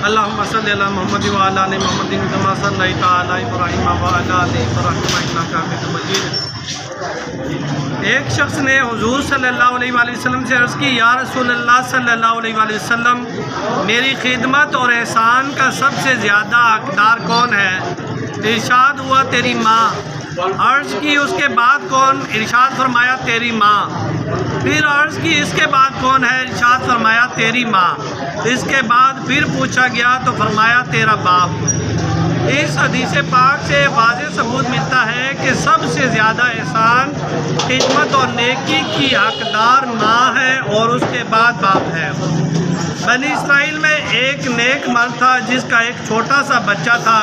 اللہم صلی علی محمد و علی آل محمد کما صلیت علی ابراہیم و علی آل ابراہیم انک حمید مجید۔ ایک شخص نے حضور صلی اللہ علیہ وآلہ وسلم سے عرض کی، یا رسول اللہ صلی اللہ علیہ وآلہ وسلم، میری خدمت اور احسان کا سب سے زیادہ حقدار کون ہے؟ ارشاد ہوا تیری ماں۔ عرض کی اس کے بعد کون؟ ارشاد فرمایا تیری ماں۔ پھر عرض کی اس کے بعد کون ہے؟ ارشاد فرمایا تیری ماں۔ اس کے بعد پھر پوچھا گیا تو فرمایا تیرا باپ۔ اس حدیث پاک سے واضح ثبوت ملتا ہے کہ سب سے زیادہ احسان، خدمت اور نیکی کی حقدار ماں ہے اور اس کے بعد باپ ہے۔ بنی اسرائیل میں ایک نیک مرد تھا جس کا ایک چھوٹا سا بچہ تھا۔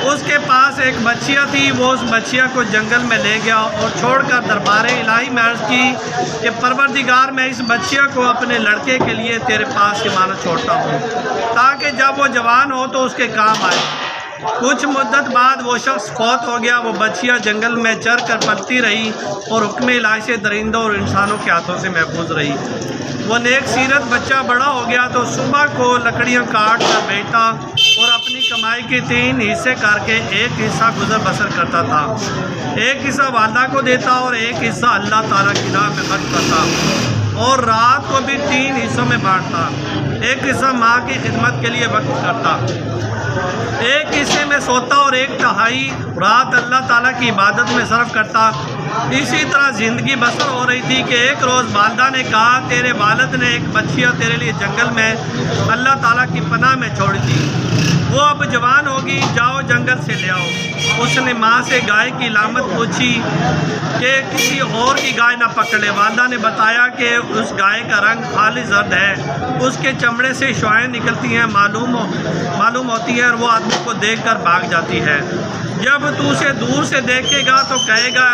اس کے پاس ایک بچیا تھی، وہ اس بچیا کو جنگل میں لے گیا اور چھوڑ کر دربار الہی میں عرض کی کہ پروردگار، میں اس بچیا کو اپنے لڑکے کے لیے تیرے پاس امانت چھوڑتا ہوں تاکہ جب وہ جوان ہو تو اس کے کام آئے۔ کچھ مدت بعد وہ شخص فوت ہو گیا۔ وہ بچیا جنگل میں چر کر پلتی رہی اور حکم الہی سے درندوں اور انسانوں کے ہاتھوں سے محفوظ رہی۔ وہ نیک سیرت بچہ بڑا ہو گیا تو صبح کو لکڑیاں کاٹ کر بیچتا اور اپنی کمائی کے 3 حصے کر کے ایک حصہ گزر بسر کرتا تھا، ایک حصہ والدہ کو دیتا اور ایک حصہ اللہ تعالیٰ کی راہ میں خرچ کرتا، اور رات کو بھی 3 حصوں میں بانٹتا۔ ایک حصہ ماں کی خدمت کے لیے وقف کرتا، ایک حصے میں سوتا اور 1/3 رات اللہ تعالیٰ کی عبادت میں صرف کرتا۔ اسی طرح زندگی بسر ہو رہی تھی کہ ایک روز والدہ نے کہا، تیرے والد نے ایک بچیا تیرے لیے جنگل میں اللہ تعالیٰ کی پناہ میں چھوڑ دی، وہ اب جوان ہوگی، جاؤ جنگل سے لے آؤ۔ اس نے ماں سے گائے کی علامت پوچھی کہ کسی اور کی گائے نہ پکڑے۔ والدہ نے بتایا کہ اس گائے کا رنگ خالص زرد ہے، اس کے چمڑے سے شعاعیں نکلتی ہیں، معلوم ہوتی ہیں، اور وہ آدمی کو دیکھ کر بھاگ جاتی ہے۔ جب تو اسے دور سے دیکھے گا تو کہے گا،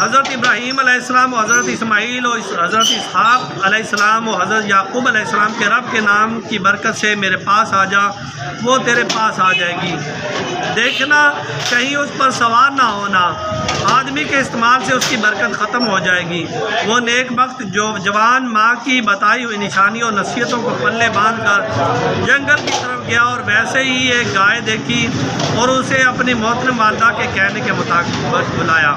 حضرت ابراہیم علیہ السلام و حضرت اسماعیل و حضرت اسحاق علیہ السلام و حضرت یعقوب علیہ السلام کے رب کے نام کی برکت سے میرے پاس آ جا۔ وہ تیرے پاس آ جائے گی، دیکھنا کہیں اس پر سوار نہ ہونا، آدمی کے استعمال سے اس کی برکت ختم ہو جائے گی۔ وہ نیک وقت جو جوان ماں کی بتائی ہوئی نشانیوں اور نصیحتوں کو پلے باندھ کر جنگل کی طرف گیا اور ویسے ہی ایک گائے دیکھی اور اسے اپنی محترم والدہ کے کہنے کے مطابق بلایا۔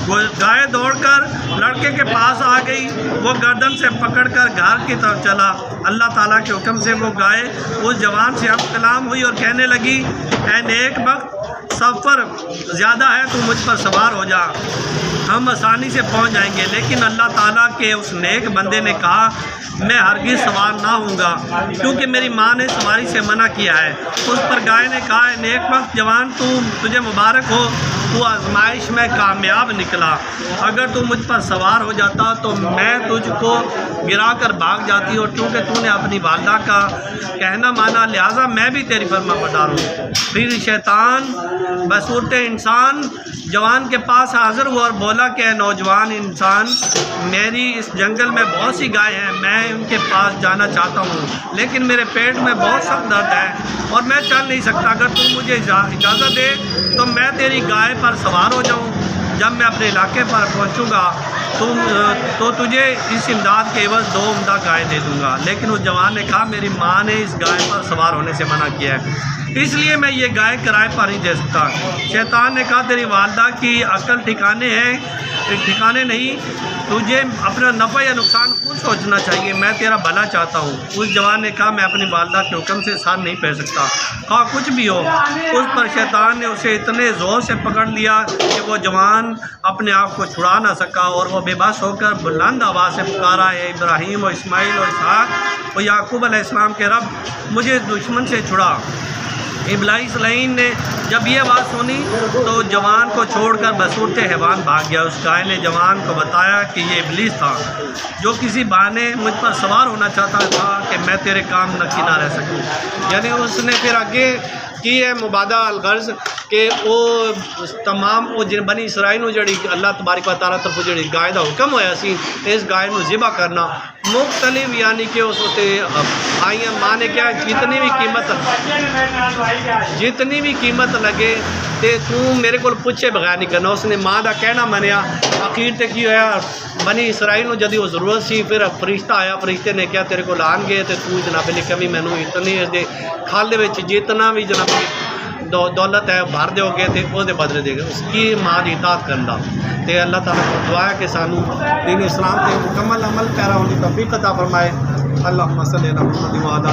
وہ گائے دوڑ کر لڑکے کے پاس آ گئی، وہ گردن سے پکڑ کر گھر کی طرف چلا۔ اللہ تعالیٰ کے حکم سے وہ گائے اس جوان سے ہم کلام ہوئی اور کہنے لگی، اے نیک وقت، سفر زیادہ ہے، تو مجھ پر سوار ہو جا، ہم آسانی سے پہنچ جائیں گے۔ لیکن اللہ تعالیٰ کے اس نیک بندے نے کہا، میں ہرگز سوار نہ ہوں گا، کیونکہ میری ماں نے سواری سے منع کیا ہے۔ اس پر گائے نے کہا، اے نیک وقت جوان، تجھے مبارک ہو، تو آزمائش میں کامیاب نکلا۔ اگر تو مجھ پر سوار ہو جاتا تو میں تجھ کو گرا کر بھاگ جاتی، اور چونکہ تو نے اپنی والدہ کا کہنا مانا، لہٰذا میں بھی تیری فرما بردار ہوں۔ پھر شیطان بصورت انسان جوان کے پاس حاضر ہوا اور بولا کہ اے نوجوان انسان، میری اس جنگل میں بہت سی گائے ہیں، میں ان کے پاس جانا چاہتا ہوں، لیکن میرے پیٹ میں بہت سخت درد ہے اور میں چل نہیں سکتا۔ اگر تم مجھے اجازت دے تو میں تیری گائے پر سوار ہو جاؤں۔ جب میں اپنے علاقے پر پہنچوں گا تو تجھے اس امداد کے عوض 2 عمدہ گائے دے دوں گا۔ لیکن اس جوان نے کہا، میری ماں نے اس گائے پر سوار ہونے سے منع کیا ہے، اس لیے میں یہ گائے کرائے پر نہیں دے سکتا۔ شیطان نے کہا، تیری والدہ کی عقل ٹھکانے نہیں، تجھے اپنا نفع یا نقصان خود سوچنا چاہیے، میں تیرا بھلا چاہتا ہوں۔ اس جوان نے کہا، میں اپنی والدہ کے حکم سے سر نہیں پھیر سکتا، خواہ کچھ بھی ہو۔ اس پر شیطان نے اسے اتنے زور سے پکڑ لیا کہ وہ جوان اپنے آپ کو چھڑا نہ سکا، اور وہ بے بس ہو کر بلند آواز سے پکارا، اے ابراہیم و اسماعیل و اسحاق و یعقوب علیہ السلام کے رب، مجھے دشمن سے چھڑا۔ ابلیس لعین نے جب یہ بات سنی تو جوان کو چھوڑ کر بصورت حیوان بھاگ گیا۔ اس گائے نے جوان کو بتایا کہ یہ ابلیس تھا جو کسی بہانے مجھ پر سوار ہونا چاہتا تھا کہ میں تیرے کام نکی نہ رہ سکوں۔ یعنی اس نے پھر آگے کی ہے مبادہ الغرض کہ وہ تمام بنی اسرائیل نو جڑی اللہ تبارک و تعالیٰ طرف جڑی گائے دا حکم ہویا سی اس گائے نو ذبح کرنا مختلف، یعنی کہ اس ہوتے آئیاں ماں نے کیا جتنی بھی قیمت لگے تے تو میرے کو پوچھے بغیر نہیں کرنا. اس نے ماں دا کہنا منیا. آخر تے کی ہویا بنی اسرائیل نو جدی وہ ضرورت سی پھر فرشتہ آیا, فرشتے نے کہا تیرے کو لان گے تے تو جناب لکھا بھی مینوں اتنی اس دے کھال دے وچ جتنا بھی جناب دولت ہے بھر دیو گے تے او دے بدلے دے گا. اس کی ماں دی اطاعت کرنا تے اللہ تعالیٰ کو دعا ہے کہ سانو دین اسلام تے مکمل عمل پیرا ہونے کی توفیق عطا فرمائے. اللہم صلی علی محمد و علی